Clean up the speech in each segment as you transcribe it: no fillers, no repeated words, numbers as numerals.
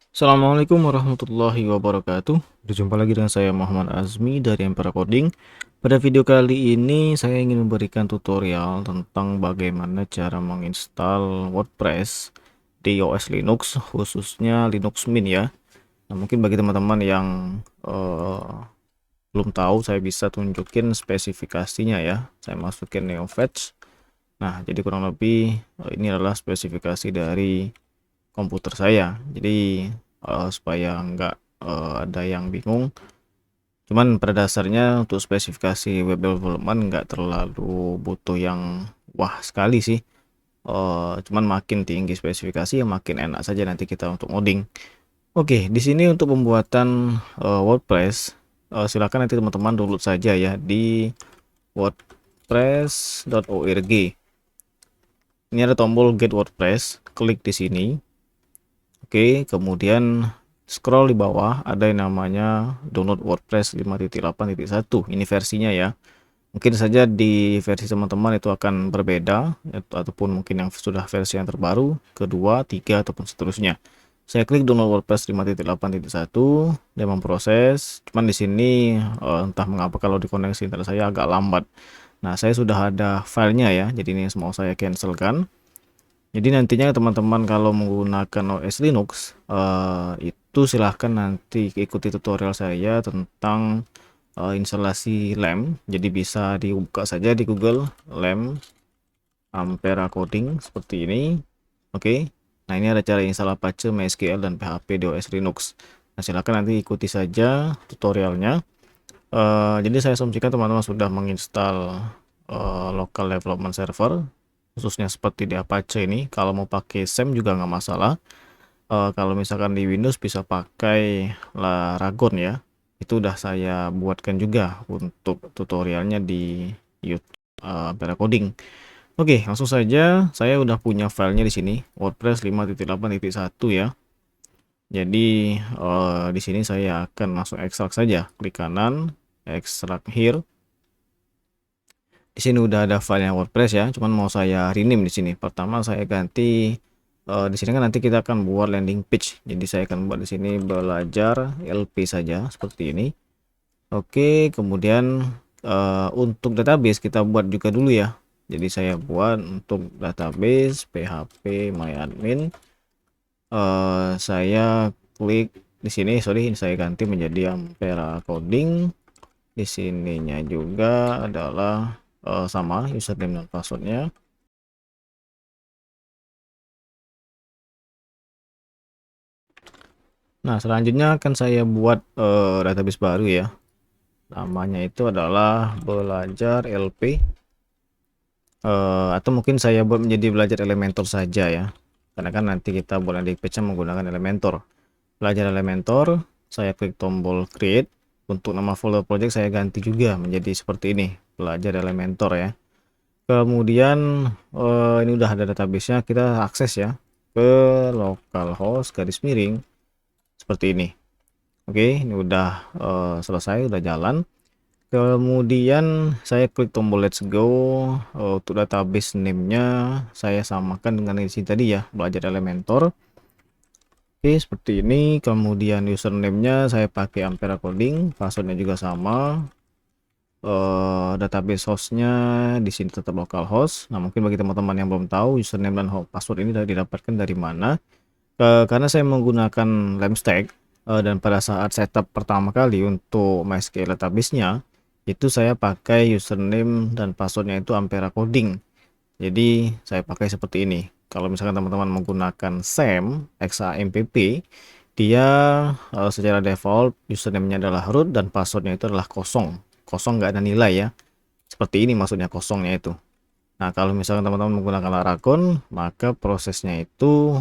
Assalamualaikum warahmatullahi wabarakatuh. Berjumpa lagi dengan saya Muhammad Azmi dari Empera Coding. Pada video kali ini saya ingin memberikan tutorial tentang bagaimana cara menginstal WordPress di OS Linux, khususnya Linux Mint ya. Nah, mungkin bagi teman-teman yang eh, belum tahu, saya bisa tunjukin spesifikasinya ya. Saya masukin NeoFetch. Nah, jadi kurang lebih ini adalah spesifikasi dari komputer saya. Jadi supaya nggak ada yang bingung. Cuman pada dasarnya untuk spesifikasi web development nggak terlalu butuh yang wah sekali sih. Cuman makin tinggi spesifikasi ya makin enak saja nanti kita untuk ngoding. Oke, di sini untuk pembuatan WordPress, silakan nanti teman-teman download saja ya di wordpress.org. Ini ada tombol Get WordPress, klik di sini. Oke, kemudian scroll di bawah ada yang namanya download WordPress 5.8.1. Ini versinya ya. Mungkin saja di versi teman-teman itu akan berbeda ataupun mungkin yang sudah versi yang terbaru, kedua, tiga ataupun seterusnya. Saya klik download WordPress 5.8.1 dan memproses. Cuman di sini entah mengapa kalau dikoneksi internet saya agak lambat. Nah, saya sudah ada filenya ya. Jadi ini mau saya cancelkan. Jadi nantinya teman-teman kalau menggunakan OS Linux itu silahkan nanti ikuti tutorial saya tentang instalasi LAMP. Jadi bisa dibuka saja di Google LAMP Ampera Coding seperti ini. Oke. Nah, ini ada cara install Apache, MySQL dan PHP di OS Linux. Nah, silahkan nanti ikuti saja tutorialnya. Jadi saya asumsikan teman-teman sudah menginstal local development server, khususnya seperti di Apache ini. Kalau mau pakai SEM juga nggak masalah. Kalau misalkan di Windows bisa pakai Laragon ya. Itu udah saya buatkan juga untuk tutorialnya di YouTube Ampera Coding. Oke, langsung saja saya udah punya filenya di sini, WordPress 5.8.1 ya. Jadi di sini saya akan langsung ekstrak saja, klik kanan, ekstrak here. Di sini udah ada filenya WordPress ya, cuman mau saya rename di sini. Pertama saya ganti di sini kan nanti kita akan buat landing page. Jadi saya akan buat di sini belajar LP saja seperti ini. Oke, kemudian untuk database kita buat juga dulu ya. Jadi saya buat untuk database PHP MyAdmin. Saya klik di sini, sorry, ini saya ganti menjadi Ampera Coding. Di sininya juga adalah sama username dan passwordnya. Nah, selanjutnya akan saya buat database baru ya. Namanya itu adalah belajar LP. Atau mungkin saya buat menjadi belajar Elementor saja ya. Karena kan nanti kita buat landing page menggunakan Elementor. Belajar Elementor, saya klik tombol create. Untuk nama folder project saya ganti juga menjadi seperti ini, belajar Elementor ya. Kemudian ini udah ada database-nya, kita akses ya ke localhost garis miring seperti ini. Oke, ini udah selesai, udah jalan. Kemudian saya klik tombol let's go. Untuk database name-nya saya samakan dengan isi tadi ya, belajar Elementor. Oke, seperti ini. Kemudian username-nya saya pakai Ampera Coding, passwordnya juga sama. Database hostnya di sini tetap localhost. Nah, mungkin bagi teman-teman yang belum tahu username dan password ini didapatkan dari mana, karena saya menggunakan Lamstack dan pada saat setup pertama kali untuk MySQL database-nya itu saya pakai username dan passwordnya itu Ampera Coding. Jadi saya pakai seperti ini. Kalau misalkan teman-teman menggunakan SAM XAMPP, dia secara default username-nya adalah root dan passwordnya itu adalah kosong. Kosong nggak ada nilai ya. Seperti ini maksudnya kosongnya itu. Nah, kalau misalkan teman-teman menggunakan Laragon, maka prosesnya itu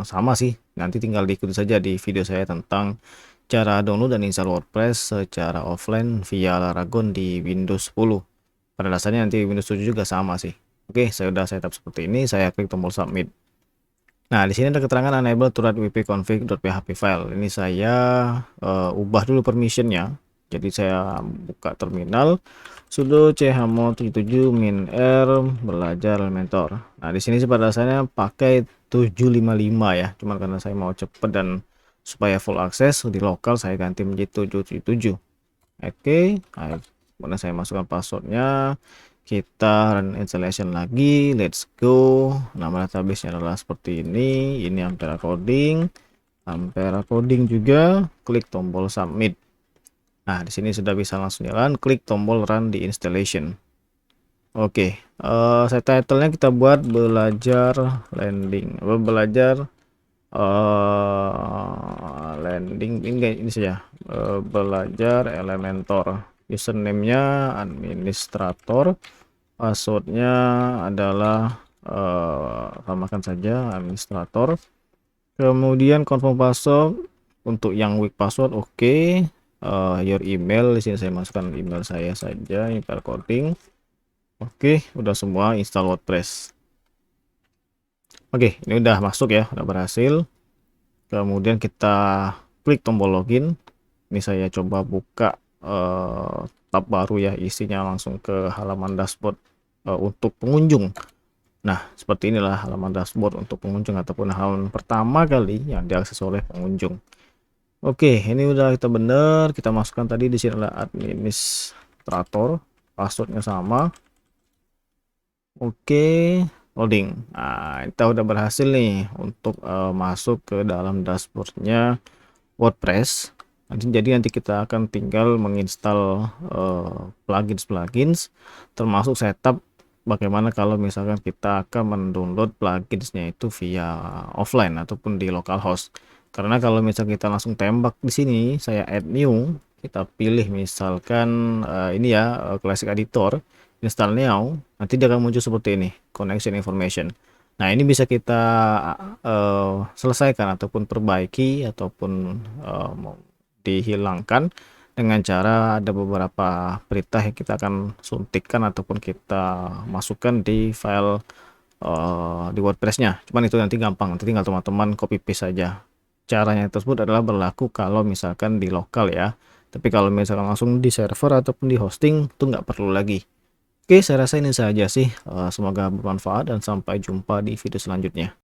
sama sih. Nanti tinggal diikuti saja di video saya tentang cara download dan install WordPress secara offline via Laragon di Windows 10. Pada dasarnya nanti Windows 7 juga sama sih. Oke, saya udah setup seperti ini, saya klik tombol submit. Nah, di sini ada keterangan unable to write wp-config.php file. Ini saya ubah dulu permissionnya. Jadi saya buka terminal sudo chmod 77 min r belajar Elementor. Nah, di sini sih pada dasarnya pakai 755 ya. Cuman karena saya mau cepet dan supaya full akses di lokal saya ganti menjadi 777. Oke, nah, mana saya masukkan passwordnya, kita run installation lagi, let's go. Nama database-nya adalah seperti ini Ampere coding juga, klik tombol submit. Nah, di sini sudah bisa langsung jalan, klik tombol run di installation. Oke, saya title-nya kita buat belajar landing, belajar landing ini saja, belajar Elementor. Username-nya administrator, passwordnya adalah tambahkan saja administrator, kemudian confirm password. Untuk yang weak password oke. Your email, di sini saya masukkan email saya saja, email coding. Oke, udah semua install WordPress. Oke, ini udah masuk ya, udah berhasil. Kemudian kita klik tombol login. Ini saya coba buka tab baru ya, isinya langsung ke halaman dashboard untuk pengunjung. Nah, seperti inilah halaman dashboard untuk pengunjung ataupun halaman pertama kali yang diakses oleh pengunjung. Oke, ini udah kita bener, kita masukkan tadi di sini adalah administrator, passwordnya sama. Oke, loading. Nah, kita udah berhasil nih untuk masuk ke dalam dashboardnya WordPress. Jadi nanti kita akan tinggal menginstal plugins termasuk setup bagaimana kalau misalkan kita akan mendownload pluginsnya itu via offline ataupun di localhost. Karena kalau misalkan kita langsung tembak di sini, saya add new, kita pilih misalkan ini ya, classic editor, install now, nanti dia akan muncul seperti ini, connection information. Nah, ini bisa kita selesaikan ataupun perbaiki ataupun dihilangkan dengan cara ada beberapa perintah yang kita akan suntikkan ataupun kita masukkan di file di WordPress-nya. Cuman itu nanti gampang, nanti tinggal teman-teman copy paste saja. Caranya tersebut adalah berlaku kalau misalkan di lokal ya. Tapi kalau misalkan langsung di server ataupun di hosting itu nggak perlu lagi. Oke, saya rasa ini saja sih. Semoga bermanfaat dan sampai jumpa di video selanjutnya.